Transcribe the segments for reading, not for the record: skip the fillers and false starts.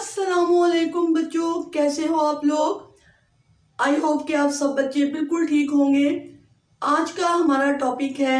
अस्सलामुअलैकुम बच्चों, कैसे हो आप लोग। आई होप कि आप सब बच्चे बिल्कुल ठीक होंगे। आज का हमारा टॉपिक है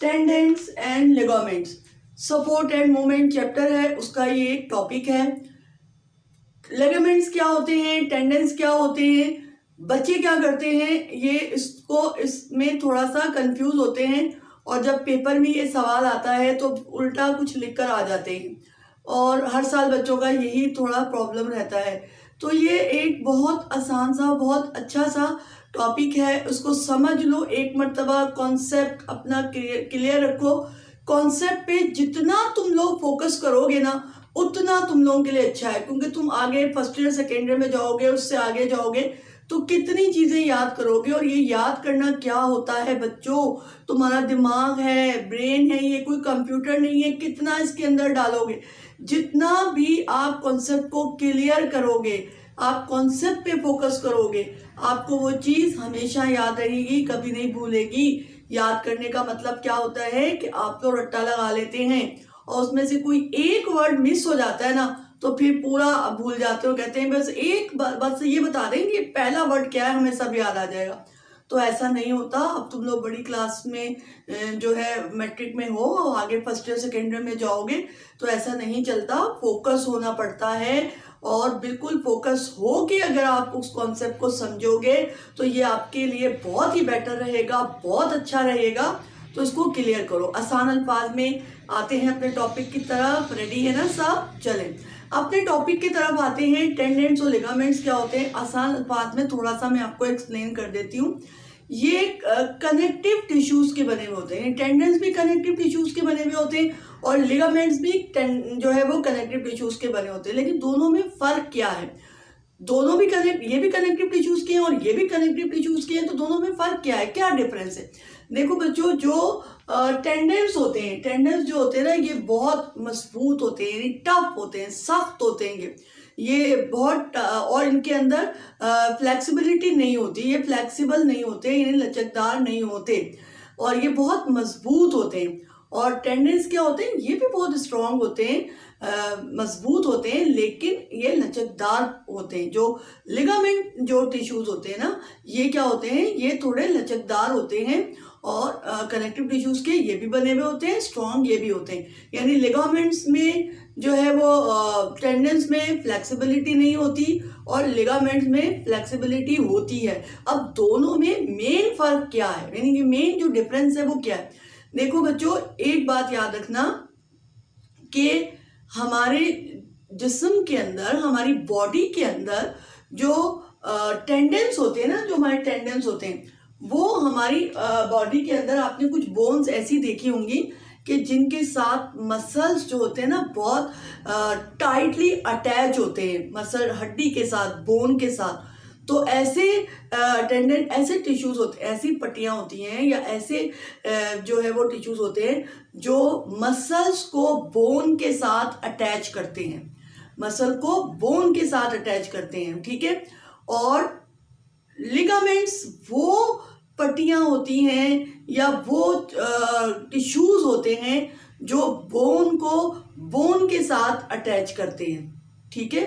tendons and ligaments. Support and movement chapter है, उसका ये एक टॉपिक है। लिगामेंट्स क्या होते हैं, टेंडेंस क्या होते हैं, बच्चे क्या करते हैं, ये इसमें थोड़ा सा कंफ्यूज होते हैं और जब पेपर में ये सवाल आता है तो उल्टा कुछ लिखकर आ जाते हैं और हर साल बच्चों का यही थोड़ा प्रॉब्लम रहता है। तो ये एक बहुत आसान सा, बहुत अच्छा सा टॉपिक है, उसको समझ लो। एक मर्तबा कॉन्सेप्ट अपना क्लियर रखो। कॉन्सेप्ट पे जितना तुम लोग फोकस करोगे ना, उतना तुम लोगों के लिए अच्छा है, क्योंकि तुम आगे फर्स्ट ईयर सेकेंड ईयर में जाओगे, उससे आगे जाओगे तो कितनी चीज़ें याद करोगे। और ये याद करना क्या होता है बच्चों, तुम्हारा दिमाग है, ब्रेन है, ये कोई कंप्यूटर नहीं है। कितना इसके अंदर डालोगे, जितना भी आप कॉन्सेप्ट को क्लियर करोगे, आप कॉन्सेप्ट पे फोकस करोगे, आपको वो चीज़ हमेशा याद रहेगी, कभी नहीं भूलेगी। याद करने का मतलब क्या होता है कि आप तो रट्टा लगा लेते हैं और उसमें से कोई एक वर्ड मिस हो जाता है ना, तो फिर पूरा भूल जाते हो। कहते हैं बस एक बस ये बता देंगे पहला वर्ड क्या है, हमें सब याद आ जाएगा। तो ऐसा नहीं होता। अब तुम लोग बड़ी क्लास में जो है मैट्रिक में हो और आगे फर्स्ट ईयर सेकेंड ईयर में जाओगे तो ऐसा नहीं चलता। फोकस होना पड़ता है और बिल्कुल फोकस हो के अगर आप उस कॉन्सेप्ट को समझोगे तो ये आपके लिए बहुत ही बेटर रहेगा, बहुत अच्छा रहेगा। तो इसको क्लियर करो। आसान अल्फाज में आते हैं अपने टॉपिक की तरफ। रेडी है ना सब? चलें अपने टॉपिक की तरफ आते हैं। टेंडेंस और लिगामेंट्स क्या होते हैं, आसान अल्फाज में थोड़ा सा मैं आपको एक्सप्लेन कर देती हूँ। ये कनेक्टिव टिश्यूज के बने हुए होते हैं। टेंडेंस भी कनेक्टिव टिश्यूज के बने हुए होते हैं और लिगामेंट्स भी जो है वो कनेक्टिव टिश्यूज के बने होते हैं। लेकिन दोनों में फर्क क्या है? दोनों भी ये भी कनेक्टिव टिश्यूज के हैं और ये भी कनेक्टिव टिश्यूज के हैं, तो दोनों में फर्क क्या है, क्या डिफरेंस है? देखो बच्चों, जो टेंडेंस होते हैं, टेंडेंस जो होते हैं ना, ये बहुत मजबूत होते हैं, टफ होते हैं, सख्त होते हैं। ये बहुत और इनके अंदर फ्लेक्सिबिलिटी नहीं होती, ये फ्लेक्सिबल नहीं होते, ये लचकदार नहीं होते और ये बहुत मजबूत होते हैं। और टेंडेंस क्या होते हैं, ये भी बहुत स्ट्रांग होते हैं, मजबूत होते हैं, लेकिन ये लचकदार होते हैं। जो लिगामेंट जो टिश्यूज होते हैं ना, ये क्या होते हैं, ये थोड़े लचकदार होते हैं और कनेक्टिव टिश्यूज के ये भी बने हुए होते हैं, स्ट्रांग ये भी होते हैं। यानी लिगामेंट्स में जो है वो टेंडेंस में फ्लेक्सिबिलिटी नहीं होती और लिगामेंट्स में फ्लेक्सिबिलिटी होती है। अब दोनों में मेन फर्क क्या है, यानी कि मेन जो डिफरेंस है वो क्या है? देखो बच्चों, एक बात याद रखना कि हमारे जिस्म के अंदर, हमारी बॉडी के अंदर जो टेंडेंस होते हैं ना, जो हमारे टेंडेंस होते हैं, वो हमारी बॉडी के अंदर आपने कुछ बोन्स ऐसी देखी होंगी कि जिनके साथ मसल्स जो होते हैं ना बहुत टाइटली अटैच होते हैं, मसल हड्डी के साथ, बोन के साथ। तो ऐसे टेंडेंट, ऐसे टिश्यूज होते हैं, ऐसी पट्टियां होती हैं या ऐसे जो है वो टिश्यूज होते हैं जो मसल्स को बोन के साथ अटैच करते हैं, मसल को बोन के साथ अटैच करते हैं, ठीक है। और लिगामेंट्स वो पट्टियां होती हैं या वो टिश्यूज होते हैं जो बोन को बोन के साथ अटैच करते हैं, ठीक है।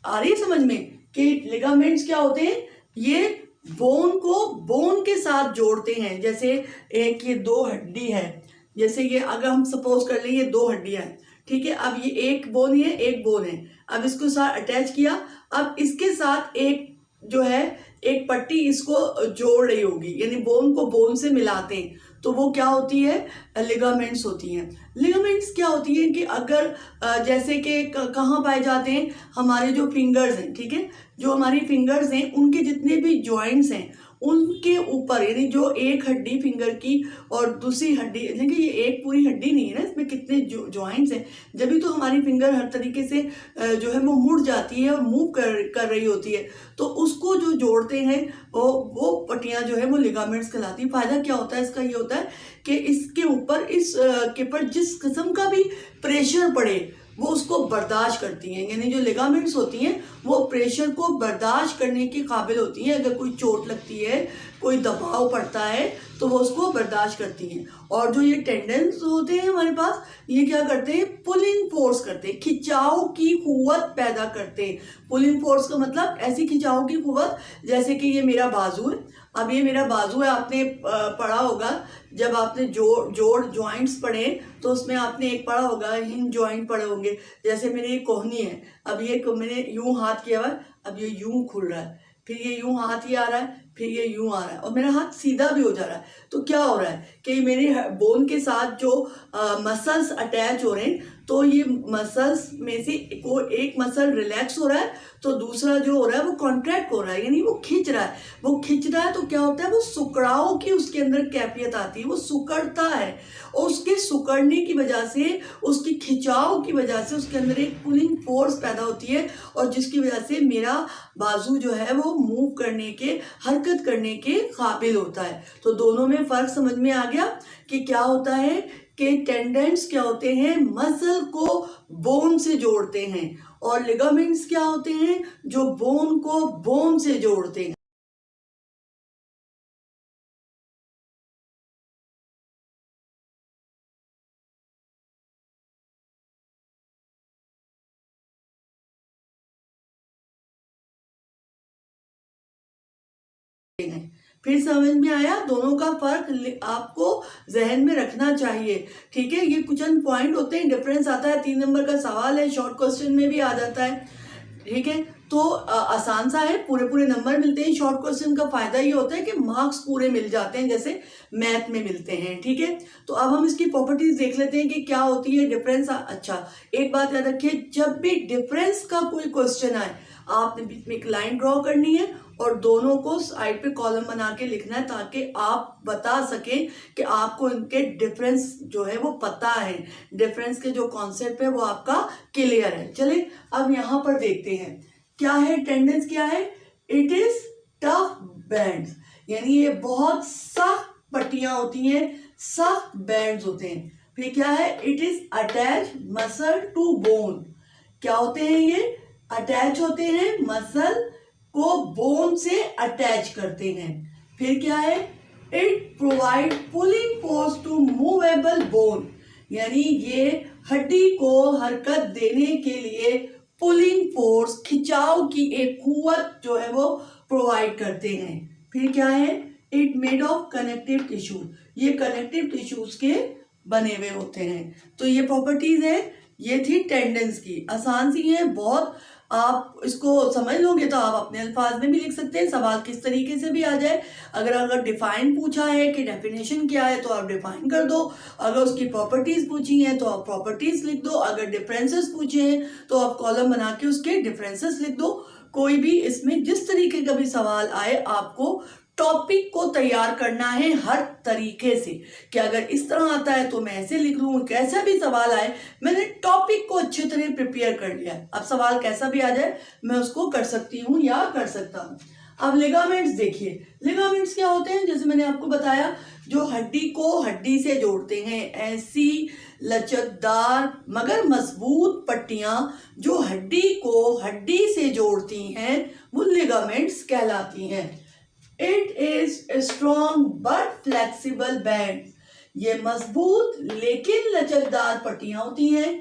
आ रही है समझ में कि लिगामेंट्स क्या होते हैं? ये बोन को बोन के साथ जोड़ते हैं। जैसे एक ये दो हड्डी है, जैसे ये अगर हम सपोज कर लें ये दो हड्डियां हैं, ठीक है। अब ये एक बोन है, एक बोन है, अब इसको साथ अटैच किया, अब इसके साथ एक जो है एक पट्टी इसको जोड़ रही होगी, यानी बोन को बोन से मिलाते हैं, तो वो क्या होती है? लिगामेंट्स होती हैं। लिगामेंट्स क्या होती है कि अगर जैसे कि कहाँ पाए जाते हैं, हमारे जो फिंगर्स हैं, ठीक है, जो हमारी फिंगर्स हैं उनके जितने भी जॉइंट्स हैं उनके ऊपर, यानी जो एक हड्डी फिंगर की और दूसरी हड्डी, यानी कि ये एक पूरी हड्डी नहीं है ना, इसमें कितने जॉइंट्स हैं, जब भी तो हमारी फिंगर हर तरीके से जो है वो मुड़ जाती है और मूव कर रही होती है, तो उसको जो जोड़ते हैं वो पट्टियां जो है वो लिगामेंट्स कहलाती है। फायदा क्या होता है इसका? ये होता है कि इसके ऊपर, इस के पर जिस किस्म का भी प्रेशर पड़े वो उसको बर्दाश्त करती हैं, यानी जो लिगामेंट्स होती हैं वो प्रेशर को बर्दाश्त करने के काबिल होती हैं। अगर कोई चोट लगती है कोई दबाव पड़ता है तो वो उसको बर्दाश्त करती हैं। और जो ये टेंडेंस होते हैं हमारे पास, ये क्या करते हैं, पुलिंग फोर्स करते हैं, खिंचाव की कुव्वत पैदा करते हैं। पुलिंग फोर्स का मतलब ऐसी खिंचाव की कुव्वत, जैसे कि ये मेरा बाजू है, अब ये मेरा बाजू है, आपने पढ़ा होगा जब आपने जोड़ जॉइंट्स पढ़े तो उसमें आपने एक पढ़ा होगा, हिंज जॉइंट पढ़े होंगे। जैसे मेरी ये कोहनी है, अब ये मैंने यूं हाथ किया हुआ है, अब ये यूं खुल रहा है, फिर ये यूं हाथ ही आ रहा है, फिर ये यूं आ रहा है और मेरा हाथ सीधा भी हो जा रहा है। तो क्या हो रहा है कि मेरे बोन के साथ जो मसल्स अटैच हो रहे हैं, तो ये मसल्स में से एक मसल रिलैक्स हो रहा है तो दूसरा जो हो रहा है वो कॉन्ट्रैक्ट हो रहा है, यानी वो खिंच रहा है। वो खिंच रहा है तो क्या होता है, वो सुकड़ाव की उसके अंदर कैफियत आती है, वो सुकड़ता है और उसके सुकड़ने की वजह से, उसकी खिंचाव की वजह से उसके अंदर एक पुलिंग फोर्स पैदा होती है और जिसकी वजह से मेरा बाजू जो है वो मूव करने के, हरकत करने के काबिल होता है। तो दोनों में फर्क समझ में आ गया कि क्या होता है कि टेंडेंट्स क्या होते हैं, मसल को बोन से जोड़ते हैं, और लिगामेंट्स क्या होते हैं, जो बोन को बोन से जोड़ते हैं। फिर समझ में आया, दोनों का फर्क आपको जहन में रखना चाहिए। ठीक है, ये कुछ पॉइंट होते हैं, डिफरेंस आता है। 3 नंबर का सवाल है, शॉर्ट क्वेश्चन में भी आ जाता है। ठीक है, तो आसान सा है, पूरे नंबर मिलते हैं। शॉर्ट क्वेश्चन का फायदा ये होता है कि मार्क्स पूरे मिल जाते हैं, जैसे मैथ में मिलते हैं। ठीक है, तो अब हम इसकी प्रॉपर्टीज देख लेते हैं कि क्या होती है डिफरेंस। अच्छा, एक बात याद रखिए, जब भी डिफरेंस का कोई क्वेश्चन आए, आपने बीच में एक लाइन ड्रॉ करनी है और दोनों को साइड पे कॉलम बना के लिखना है, ताकि आप बता सकें कि आपको इनके डिफरेंस जो है वो पता है, डिफरेंस के जो कॉन्सेप्ट है वो आपका क्लियर है। चलिए अब यहाँ पर देखते हैं क्या है टेंडेंस, क्या है, इट इज टफ बैंड्स, यानी ये बहुत सख्त पट्टियां होती हैं, सख्त बैंड्स होते हैं। फिर क्या है, it is attach muscle to bone, क्या होते हैं ये, अटैच होते हैं, मसल को बोन से अटैच करते हैं। फिर क्या है, it provide pulling force to movable bone, यानी ये हड्डी को हरकत देने के लिए पुलिंग फोर्स, खिंचाव की एक कुव्वत जो है वो प्रोवाइड करते हैं। फिर क्या है, it made of connective tissue, ये कनेक्टिव टिश्यूज के बने हुए होते हैं। तो ये प्रॉपर्टीज है, ये थी टेंडेंस की, आसान सी है बहुत। आप इसको समझ लोगे तो आप अपने अल्फाज में भी लिख सकते हैं, सवाल किस तरीके से भी आ जाए। अगर डिफाइन पूछा है कि डेफिनेशन क्या है तो आप डिफाइन कर दो, अगर उसकी प्रॉपर्टीज पूछी हैं तो आप प्रॉपर्टीज लिख दो, अगर डिफरेंसेस पूछे हैं तो आप कॉलम बना के उसके डिफरेंसेस लिख दो। कोई भी इसमें जिस तरीके का भी सवाल आए, आपको टॉपिक को तैयार करना है हर तरीके से, कि अगर इस तरह आता है तो मैं ऐसे लिख लूँ, कैसा भी सवाल आए मैंने टॉपिक को अच्छी तरह प्रिपेयर कर लिया है। अब सवाल कैसा भी आ जाए मैं उसको कर सकती हूँ या कर सकता हूँ। अब लिगामेंट्स देखिए, लिगामेंट्स क्या होते हैं, जैसे मैंने आपको बताया, जो हड्डी को हड्डी से जोड़ते हैं, ऐसी लचकदार मगर मजबूत पट्टियां जो हड्डी को हड्डी से जोड़ती हैं वो लिगामेंट्स कहलाती हैं। It is strong but flexible band, ये मजबूत लेकिन लचकदार पट्टियां होती हैं।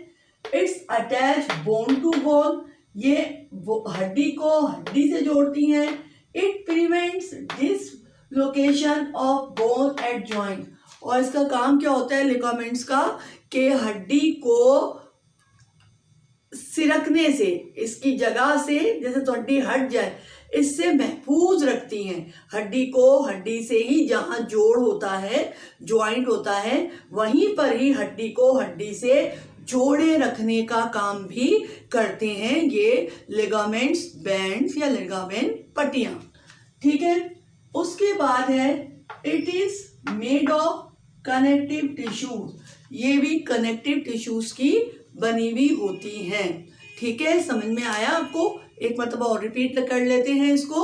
It's attach bone to bone, ये हड्डी को हड्डी से जोड़ती हैं। It prevents dislocation of bone at joint, और इसका काम क्या होता है लिगामेंट्स का, कि हड्डी को सिरकने से, इसकी जगह से जैसे तो हड्डी हट जाए, इससे महफूज रखती हैं। हड्डी को हड्डी से ही जहां जोड़ होता है, ज्वाइंट होता है, वहीं पर ही हड्डी को हड्डी से जोड़े रखने का काम भी करते हैं ये लिगामेंट्स, बैंड्स या लिगामेंट पट्टियां। ठीक है, उसके बाद है it is made of connective tissues, ये भी कनेक्टिव टिश्यूज की बनी हुई होती हैं। ठीक है, समझ में आया आपको? एक मतलब और रिपीट कर लेते हैं, इसको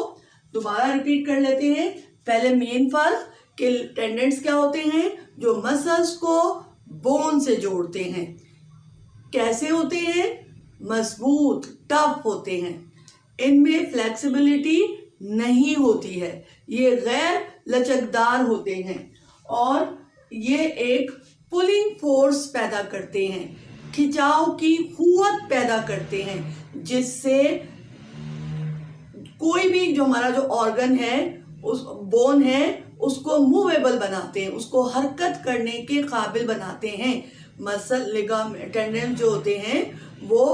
दोबारा रिपीट कर लेते हैं। पहले मेन फर्क कि टेंडेंट्स क्या होते हैं, जो मसल्स को बोन से जोड़ते हैं। कैसे होते हैं, मजबूत, टफ होते हैं, इनमें फ्लेक्सिबिलिटी नहीं होती है, ये गैर लचकदार होते हैं और ये एक पुलिंग फोर्स पैदा करते हैं, खिंचाव की कुव्वत पैदा करते हैं, जिससे कोई भी जो हमारा जो ऑर्गन है, उस बोन है, उसको मूवेबल बनाते हैं, उसको हरकत करने के काबिल बनाते हैं। मसल लिगामेंट टेंडन जो होते हैं वो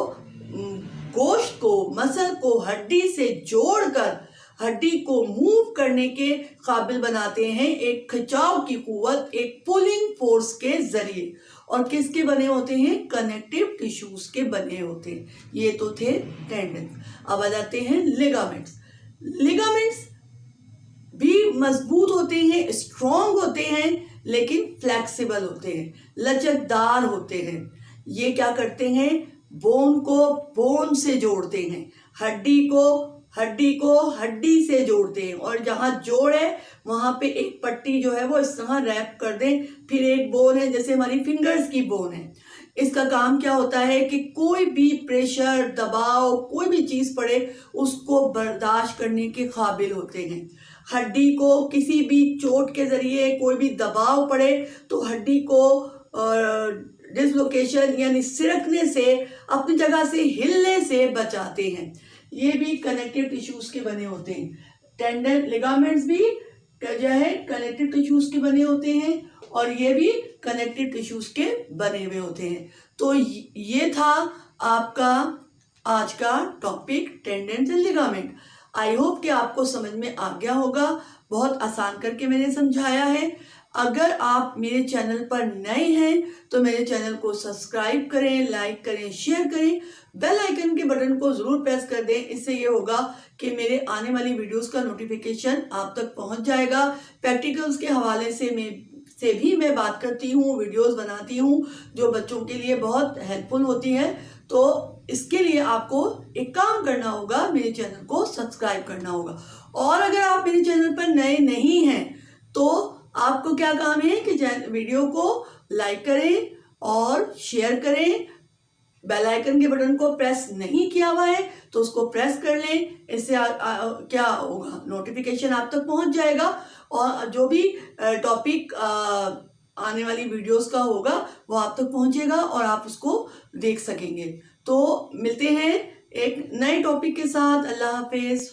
गोश्त को, मसल को हड्डी से जोड़कर हड्डी को मूव करने के काबिल बनाते हैं एक खिंचाव की कुव्वत, एक पुलिंग फोर्स के जरिए। और किसके बने होते हैं? कनेक्टिव टिश्यूज के बने होते हैं। ये तो थे टेंडन। अब आ जाते हैं लिगामेंट्स। लिगामेंट्स भी मजबूत होते हैं, स्ट्रॉन्ग होते हैं, लेकिन फ्लेक्सिबल होते हैं, लचकदार होते हैं। ये क्या करते हैं? बोन को बोन से जोड़ते हैं, हड्डी को हड्डी से जोड़ते हैं, और जहां जोड़ है वहां पे एक पट्टी जो है वो इस तरह रैप कर दें। फिर एक बोन है, जैसे हमारी फिंगर्स की बोन है, इसका काम क्या होता है कि कोई भी प्रेशर, दबाव, कोई भी चीज पड़े उसको बर्दाश्त करने के काबिल होते हैं। हड्डी को किसी भी चोट के जरिए कोई भी दबाव पड़े तो हड्डी को डिसलोकेशन यानी सिरकने से, अपनी जगह से हिलने से बचाते हैं। ये भी कनेक्टिव टिश्यूज के बने होते हैं। टेंडन लिगामेंट्स भी जो है कनेक्टिव टिश्यूज के बने होते हैं और ये भी कनेक्टिव टिश्यूज के बने हुए होते हैं। तो ये था आपका आज का topic, tendons and ligament. I hope कि आपको समझ में आ गया होगा। बहुत आसान करके मैंने समझाया है। अगर आप मेरे चैनल पर नए हैं तो मेरे चैनल को सब्सक्राइब करें, लाइक करें, शेयर करें, बेल आइकन के बटन को जरूर प्रेस कर दें। इससे ये होगा कि मेरे आने वाली वीडियोस का नोटिफिकेशन आप तक पहुंच जाएगा। प्रैक्टिकल्स के हवाले से भी मैं बात करती हूँ, वीडियोस बनाती हूँ जो बच्चों के लिए बहुत हेल्पफुल होती है। तो इसके लिए आपको एक काम करना होगा, मेरे चैनल को सब्सक्राइब करना होगा। और अगर आप मेरे चैनल पर नए नहीं हैं तो आपको क्या काम है कि वीडियो को लाइक करें और शेयर करें। बेल आइकन के बटन को प्रेस नहीं किया हुआ है तो उसको प्रेस कर लें। इससे क्या होगा, नोटिफिकेशन आप तक पहुंच जाएगा और जो भी टॉपिक आने वाली वीडियोस का होगा वो आप तक पहुंचेगा और आप उसको देख सकेंगे। तो मिलते हैं एक नए टॉपिक के साथ। अल्लाह हाफिज।